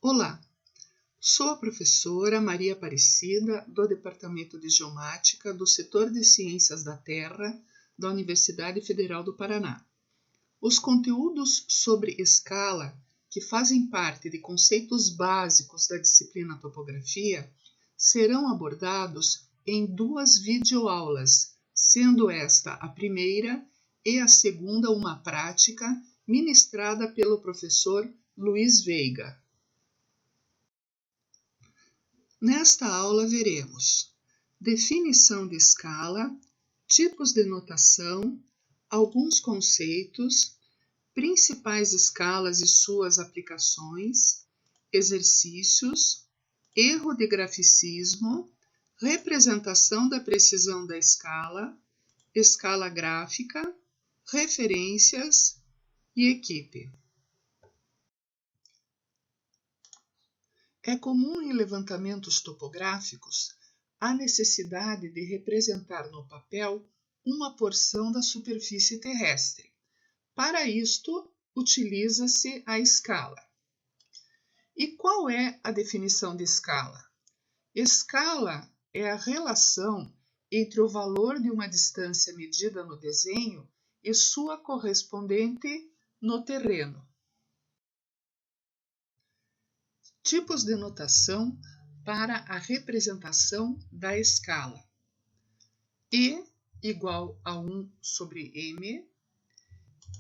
Olá, sou a professora Maria Aparecida, do Departamento de Geomática do Setor de Ciências da Terra da Universidade Federal do Paraná. Os conteúdos sobre escala, que fazem parte de conceitos básicos da disciplina Topografia, serão abordados em duas videoaulas, sendo esta a primeira e a segunda uma prática ministrada pelo professor Luiz Veiga. Nesta aula veremos definição de escala, tipos de notação, alguns conceitos, principais escalas e suas aplicações, exercícios, erro de graficismo, representação da precisão da escala, escala gráfica, referências e equipe. É comum em levantamentos topográficos a necessidade de representar no papel uma porção da superfície terrestre. Para isto, utiliza-se a escala. E qual é a definição de escala? Escala é a relação entre o valor de uma distância medida no desenho e sua correspondente no terreno. Tipos de notação para a representação da escala. E igual a 1 sobre m,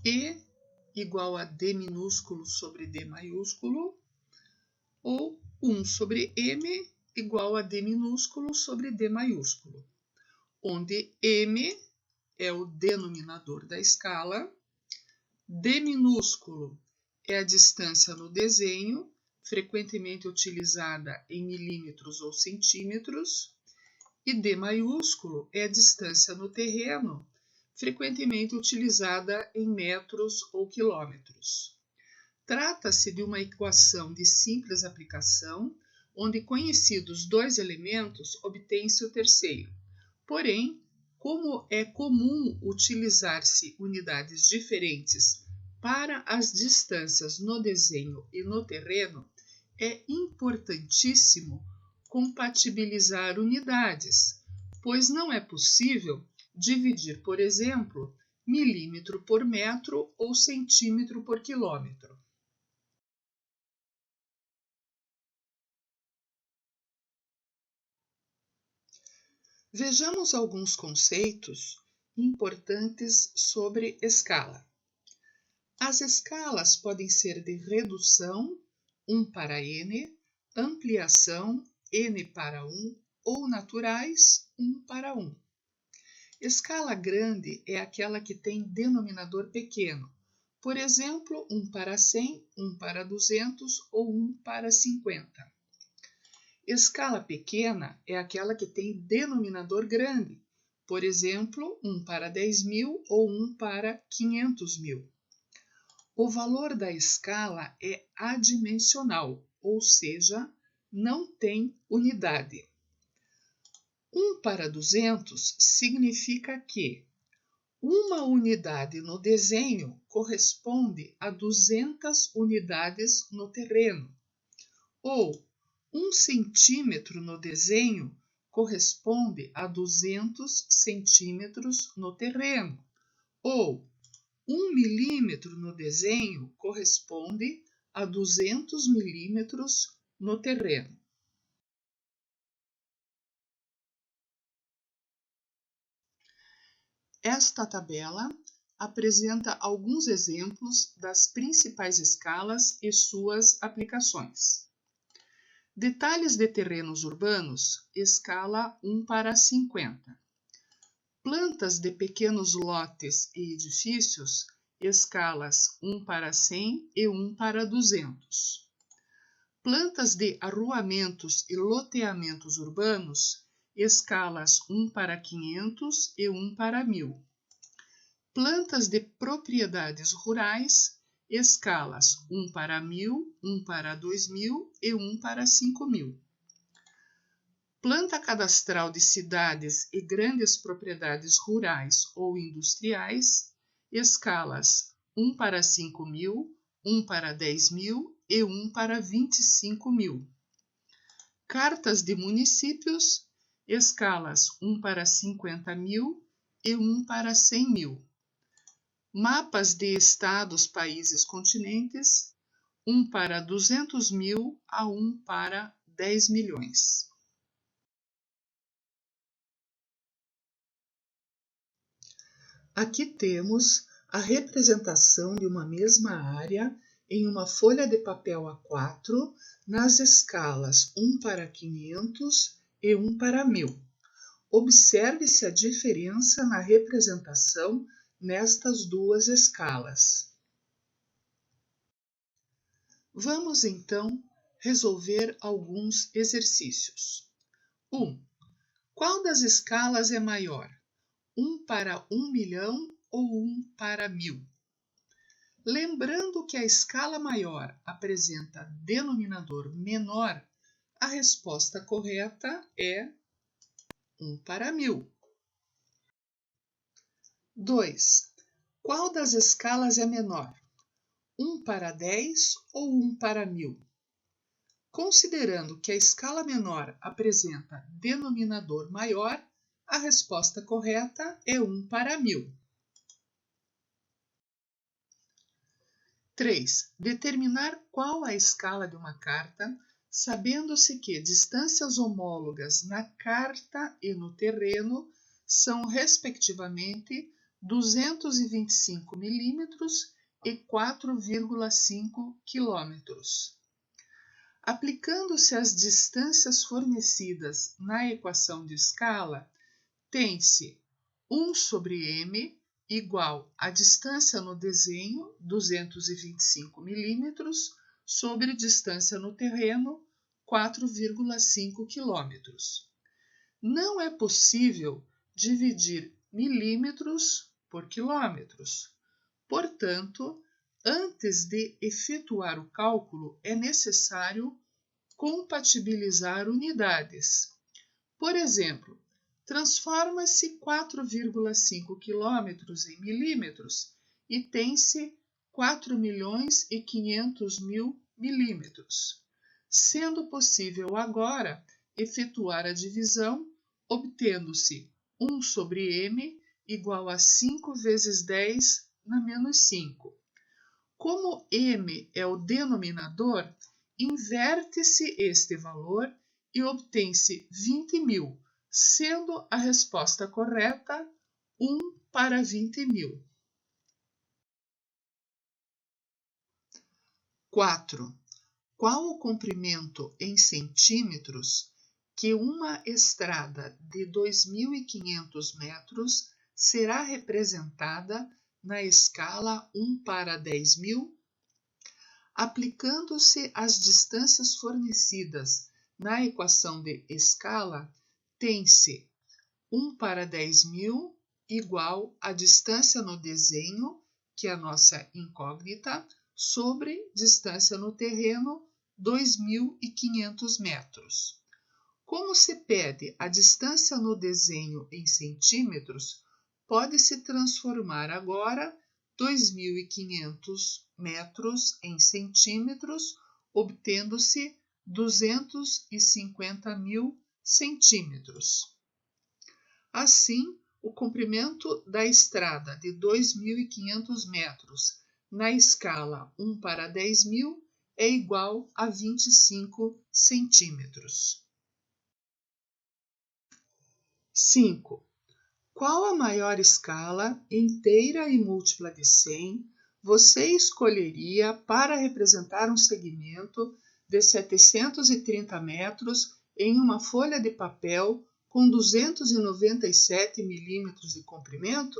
E igual a D minúsculo sobre D maiúsculo, ou 1 sobre m igual a D minúsculo sobre D maiúsculo, onde m é o denominador da escala, D minúsculo é a distância no desenho, frequentemente utilizada em milímetros ou centímetros, e D maiúsculo é a distância no terreno, frequentemente utilizada em metros ou quilômetros. Trata-se de uma equação de simples aplicação, onde conhecidos dois elementos obtém-se o terceiro. Porém, como é comum utilizar-se unidades diferentes para as distâncias no desenho e no terreno, é importantíssimo compatibilizar unidades, pois não é possível dividir, por exemplo, milímetro por metro ou centímetro por quilômetro. Vejamos alguns conceitos importantes sobre escala. As escalas podem ser de redução, 1 para n, ampliação, n para 1, ou naturais, 1 para 1. Escala grande é aquela que tem denominador pequeno, por exemplo, 1 para 100, 1 para 200 ou 1 para 50. Escala pequena é aquela que tem denominador grande, por exemplo, 1 para 10.000 ou 1 para 500.000. O valor da escala é adimensional, ou seja, não tem unidade. 1 para 200 significa que uma unidade no desenho corresponde a 200 unidades no terreno, ou 1 centímetro no desenho corresponde a 200 centímetros no terreno, ou 1 milímetro no desenho corresponde a 200 milímetros no terreno. Esta tabela apresenta alguns exemplos das principais escalas e suas aplicações. Detalhes de terrenos urbanos, escala 1 para 50. Plantas de pequenos lotes e edifícios, escalas 1 para 100 e 1 para 200. Plantas de arruamentos e loteamentos urbanos, escalas 1 para 500 e 1 para 1000. Plantas de propriedades rurais, escalas 1 para 1000, 1 para 2000 e 1 para 5000. Planta cadastral de cidades e grandes propriedades rurais ou industriais, escalas 1 para 5.000, 1 para 10.000 e 1 para 25.000. Cartas de municípios, escalas 1 para 50.000 e 1 para 100.000. Mapas de estados, países, continentes, 1 para 200.000 a 1 para 10 milhões. Aqui temos a representação de uma mesma área em uma folha de papel A4 nas escalas 1 para 500 e 1 para 1000. Observe-se a diferença na representação nestas duas escalas. Vamos então resolver alguns exercícios. 1. Qual das escalas é maior? 1 para 1 milhão ou 1 para 1000? Lembrando que a escala maior apresenta denominador menor, a resposta correta é 1 para 1000. 2. Qual das escalas é menor? 1 para 10 ou 1 para 1000? Considerando que a escala menor apresenta denominador maior, a resposta correta é 1 para 1000. 3. Determinar qual a escala de uma carta, sabendo-se que distâncias homólogas na carta e no terreno são, respectivamente, 225 mm e 4,5 km. Aplicando-se as distâncias fornecidas na equação de escala, tem-se 1 sobre m igual a distância no desenho, 225 mm, sobre distância no terreno, 4,5 km. Não é possível dividir milímetros por quilômetros. Portanto, antes de efetuar o cálculo, é necessário compatibilizar unidades. Por exemplo, transforma-se 4,5 km em milímetros e tem-se 4.500.000 milímetros, sendo possível agora efetuar a divisão, obtendo-se 1 sobre m igual a 5 vezes 10 na menos 5. Como m é o denominador, inverte-se este valor e obtém-se 20.000, sendo a resposta correta 1 para 20.000. 4. Qual o comprimento em centímetros que uma estrada de 2.500 metros será representada na escala 1 para 10.000? Aplicando-se as distâncias fornecidas na equação de escala, tem-se 1 para 10.000 igual a distância no desenho, que é a nossa incógnita, sobre distância no terreno, 2.500 metros. Como se pede a distância no desenho em centímetros, pode-se transformar agora 2.500 metros em centímetros, obtendo-se 250.000 centímetros. Assim, o comprimento da estrada de 2.500 metros na escala 1 para 10.000 é igual a 25 centímetros. 5. Qual a maior escala inteira e múltipla de 100 você escolheria para representar um segmento de 730 metros em uma folha de papel com 297 milímetros de comprimento?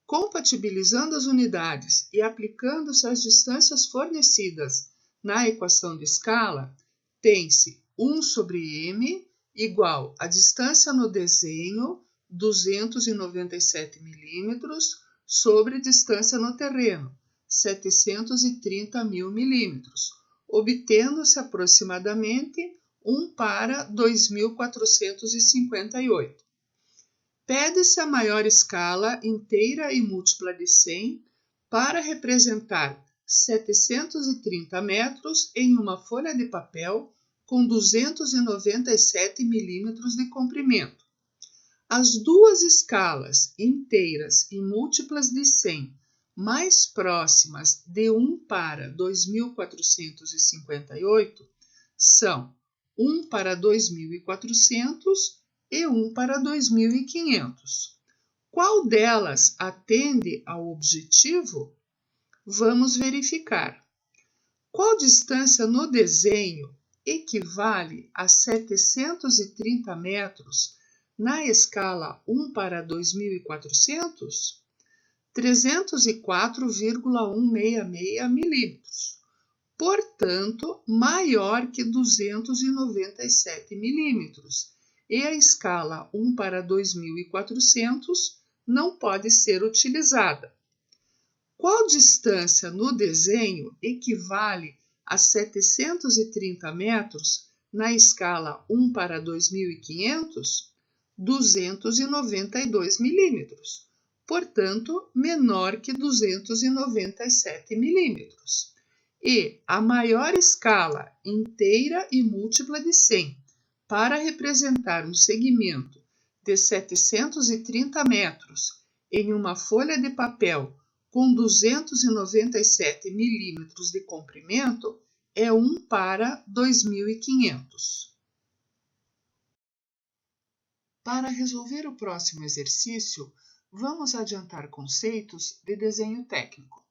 Compatibilizando as unidades e aplicando-se as distâncias fornecidas na equação de escala, tem-se 1 sobre m igual a distância no desenho, 297 milímetros, sobre distância no terreno, 730.000 milímetros, obtendo-se aproximadamente 1 para 2.458. Pede-se a maior escala inteira e múltipla de 100 para representar 730 metros em uma folha de papel com 297 milímetros de comprimento. As duas escalas inteiras e múltiplas de 100 mais próximas de 1 para 2.458 são 1 para 2.400 e 1 para 2.500. Qual delas atende ao objetivo? Vamos verificar. Qual distância no desenho equivale a 730 metros na escala 1 para 2.400? 304,166 milímetros. Portanto, maior que 297 milímetros. E a escala 1 para 2.400 não pode ser utilizada. Qual distância no desenho equivale a 730 metros na escala 1 para 2.500? 292 milímetros. Portanto, menor que 297 milímetros. E a maior escala inteira e múltipla de 100 para representar um segmento de 730 metros em uma folha de papel com 297 milímetros de comprimento é 1 para 2.500. Para resolver o próximo exercício, vamos adiantar conceitos de desenho técnico.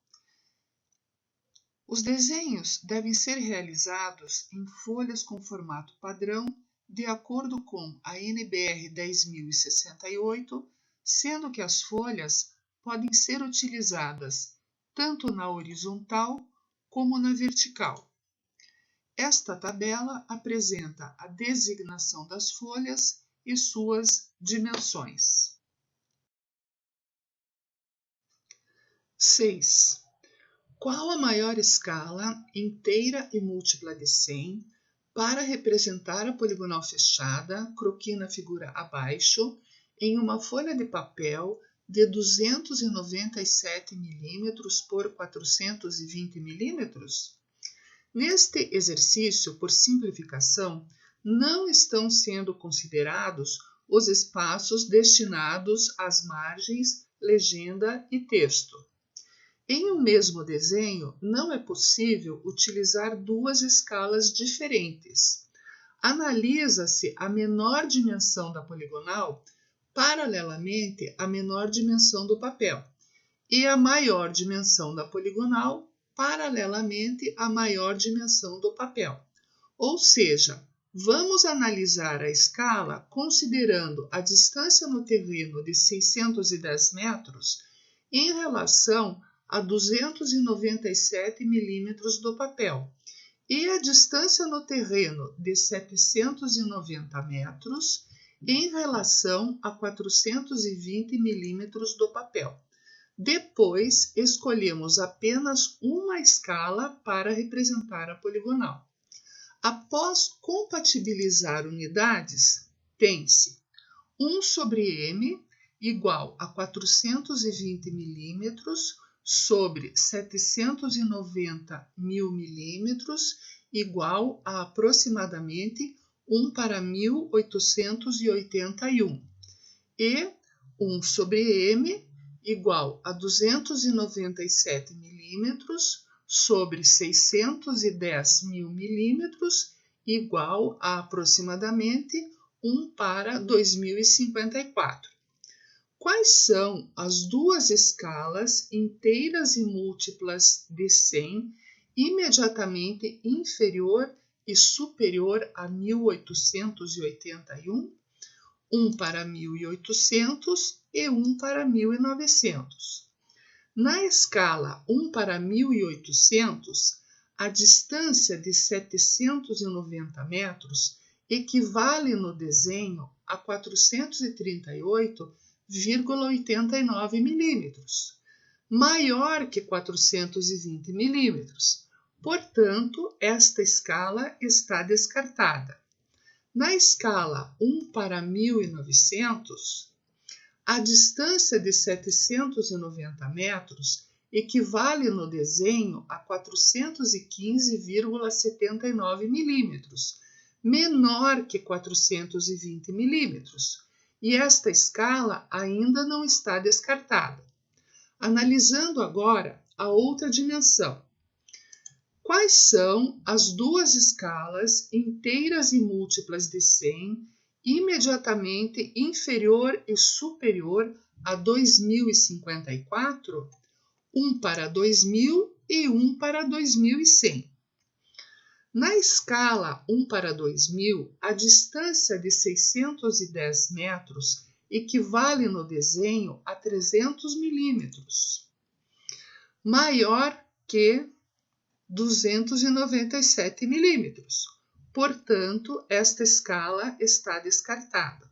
Os desenhos devem ser realizados em folhas com formato padrão, de acordo com a NBR 10068, sendo que as folhas podem ser utilizadas tanto na horizontal como na vertical. Esta tabela apresenta a designação das folhas e suas dimensões. 6. Qual a maior escala inteira e múltipla de 100 para representar a poligonal fechada, croquis na figura abaixo, em uma folha de papel de 297 mm por 420 mm? Neste exercício, por simplificação, não estão sendo considerados os espaços destinados às margens, legenda e texto. Em um mesmo desenho, não é possível utilizar duas escalas diferentes. Analisa-se a menor dimensão da poligonal paralelamente à menor dimensão do papel e a maior dimensão da poligonal paralelamente à maior dimensão do papel. Ou seja, vamos analisar a escala considerando a distância no terreno de 610 metros em relação a 297 milímetros do papel e a distância no terreno de 790 metros em relação a 420 milímetros do papel. Depois, escolhemos apenas uma escala para representar a poligonal. Após compatibilizar unidades, tem-se 1 sobre m igual a 420 milímetros sobre 790 mil milímetros igual a aproximadamente 1 para 1881 e 1 sobre m igual a 297 milímetros sobre 610 mil milímetros igual a aproximadamente 1 para 2054. Quais são as duas escalas inteiras e múltiplas de 100 imediatamente inferior e superior a 1881? 1 para 1800 e 1 para 1900. Na escala 1 para 1800, a distância de 790 metros equivale no desenho a 438,89 milímetros, maior que 420 milímetros. Portanto, esta escala está descartada. Na escala 1 para 1900, a distância de 790 metros equivale no desenho a 415,79 milímetros, menor que 420 milímetros, e esta escala ainda não está descartada. Analisando agora a outra dimensão. Quais são as duas escalas inteiras e múltiplas de 100 imediatamente inferior e superior a 2054? Um para 2000 e um para 2100. Na escala 1 para 2000, a distância de 610 metros equivale no desenho a 300 milímetros, maior que 297 milímetros. Portanto, esta escala está descartada.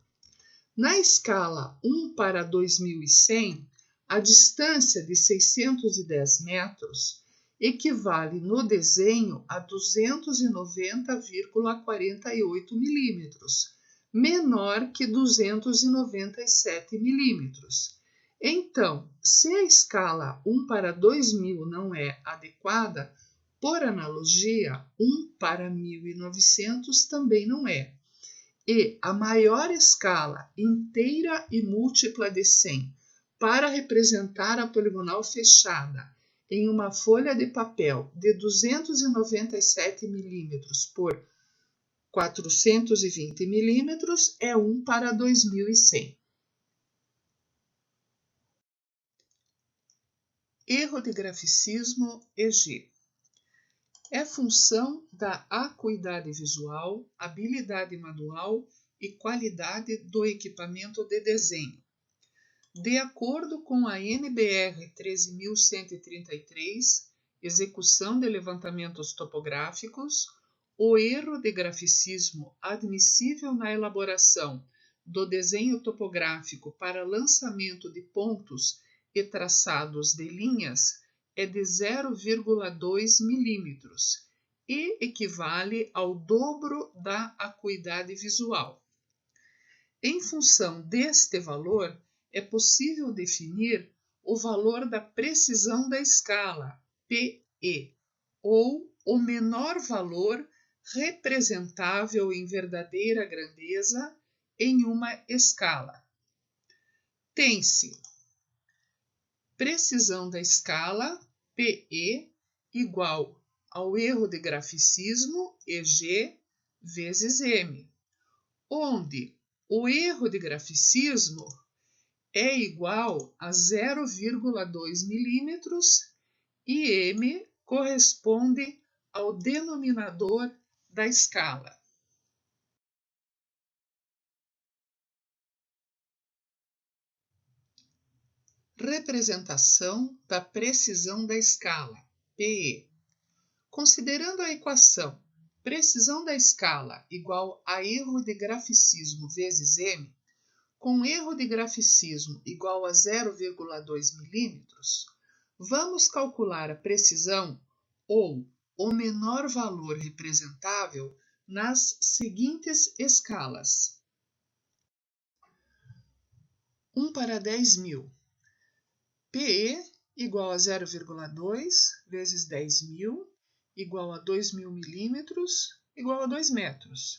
Na escala 1 para 2100, a distância de 610 metros equivale no desenho a 290,48 milímetros, menor que 297 milímetros. Então, se a escala 1 para 2000 não é adequada, por analogia, 1 para 1900 também não é. E a maior escala inteira e múltipla de 100 para representar a poligonal fechada em uma folha de papel de 297 milímetros por 420 milímetros é 1 para 2100. Erro de graficismo EG. É função da acuidade visual, habilidade manual e qualidade do equipamento de desenho. De acordo com a NBR 13.133, Execução de Levantamentos Topográficos, o erro de graficismo admissível na elaboração do desenho topográfico para lançamento de pontos e traçados de linhas é de 0,2 milímetros e equivale ao dobro da acuidade visual. Em função deste valor, é possível definir o valor da precisão da escala, PE, ou o menor valor representável em verdadeira grandeza em uma escala. Tem-se precisão da escala, PE, igual ao erro de graficismo, EG, vezes M, onde o erro de graficismo é igual a 0,2 milímetros e M corresponde ao denominador da escala. Representação da precisão da escala, PE. Considerando a equação precisão da escala igual a erro de graficismo vezes M, com erro de graficismo igual a 0,2 milímetros, vamos calcular a precisão ou o menor valor representável nas seguintes escalas. 1 para 10.000. PE igual a 0,2 vezes 10.000 igual a 2.000 milímetros igual a 2 metros.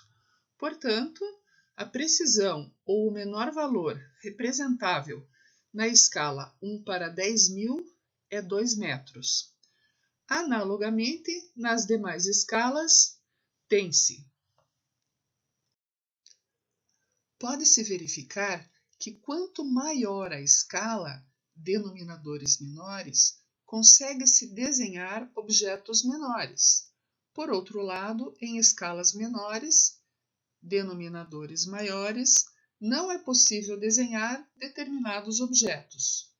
Portanto, a precisão ou o menor valor representável na escala 1 para 10.000 é 2 metros. Analogamente, nas demais escalas, tem-se. Pode-se verificar que quanto maior a escala, denominadores menores, consegue-se desenhar objetos menores. Por outro lado, em escalas menores, denominadores maiores, não é possível desenhar determinados objetos.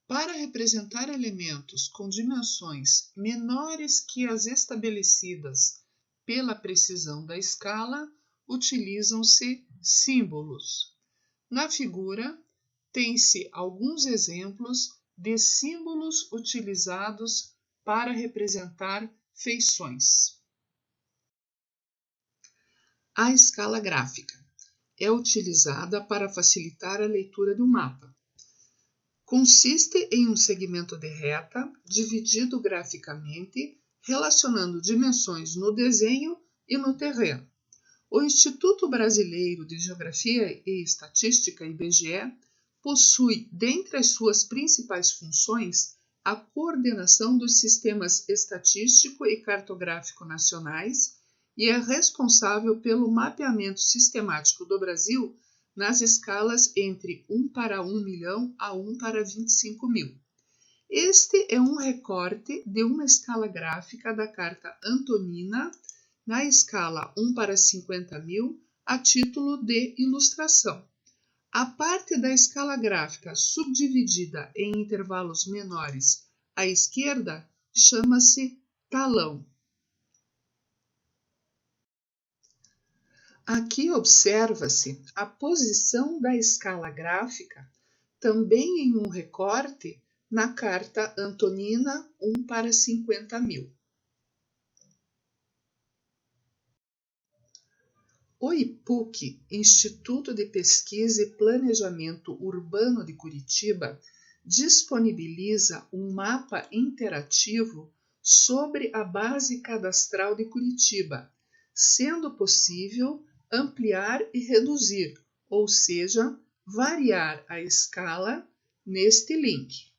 Para representar elementos com dimensões menores que as estabelecidas pela precisão da escala, utilizam-se símbolos. Na figura, tem-se alguns exemplos de símbolos utilizados para representar feições. A escala gráfica é utilizada para facilitar a leitura do mapa. Consiste em um segmento de reta dividido graficamente, relacionando dimensões no desenho e no terreno. O Instituto Brasileiro de Geografia e Estatística, IBGE, possui, dentre as suas principais funções, a coordenação dos sistemas estatístico e cartográfico nacionais e é responsável pelo mapeamento sistemático do Brasil nas escalas entre 1 para 1 milhão a 1 para 25 mil. Este é um recorte de uma escala gráfica da Carta Antonina na escala 1 para 50 mil a título de ilustração. A parte da escala gráfica subdividida em intervalos menores à esquerda chama-se talão. Aqui observa-se a posição da escala gráfica, também em um recorte, na Carta Antonina 1 para 50 mil. O IPUC, Instituto de Pesquisa e Planejamento Urbano de Curitiba, disponibiliza um mapa interativo sobre a base cadastral de Curitiba, sendo possível ampliar e reduzir, ou seja, variar a escala neste link.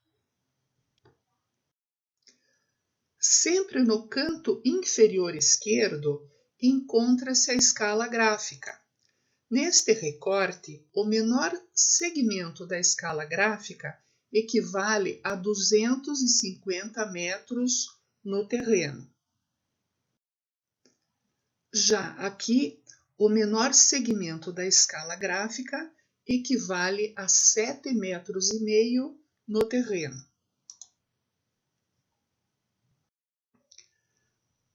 Sempre no canto inferior esquerdo encontra-se a escala gráfica. Neste recorte, o menor segmento da escala gráfica equivale a 250 metros no terreno. Já aqui, o menor segmento da escala gráfica equivale a 7,5 metros no terreno.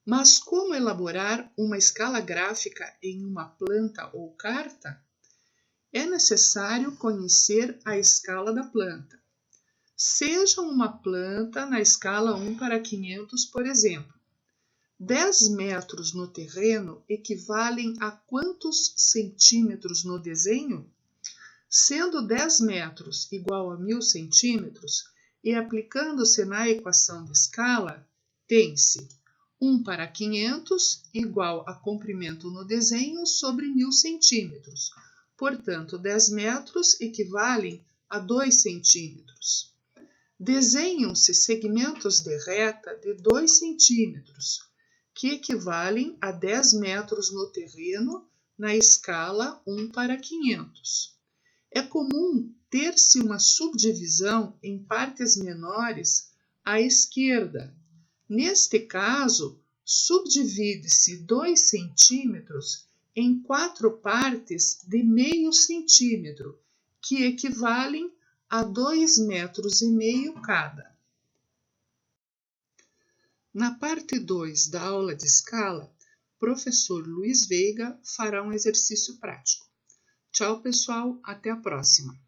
Mas como elaborar uma escala gráfica em uma planta ou carta? É necessário conhecer a escala da planta. Seja uma planta na escala 1 para 500, por exemplo. 10 metros no terreno equivalem a quantos centímetros no desenho? Sendo 10 metros igual a 1000 centímetros e aplicando-se na equação de escala, tem-se 1 para 500 igual a comprimento no desenho sobre 1000 centímetros. Portanto, 10 metros equivalem a 2 centímetros. Desenham-se segmentos de reta de 2 centímetros, que equivalem a 10 metros no terreno na escala 1 para 500. É comum ter-se uma subdivisão em partes menores à esquerda. Neste caso, subdivide-se 2 centímetros em 4 partes de meio centímetro, que equivalem a 2,5 metros cada. Na parte 2 da aula de escala, professor Luiz Veiga fará um exercício prático. Tchau, pessoal, até a próxima!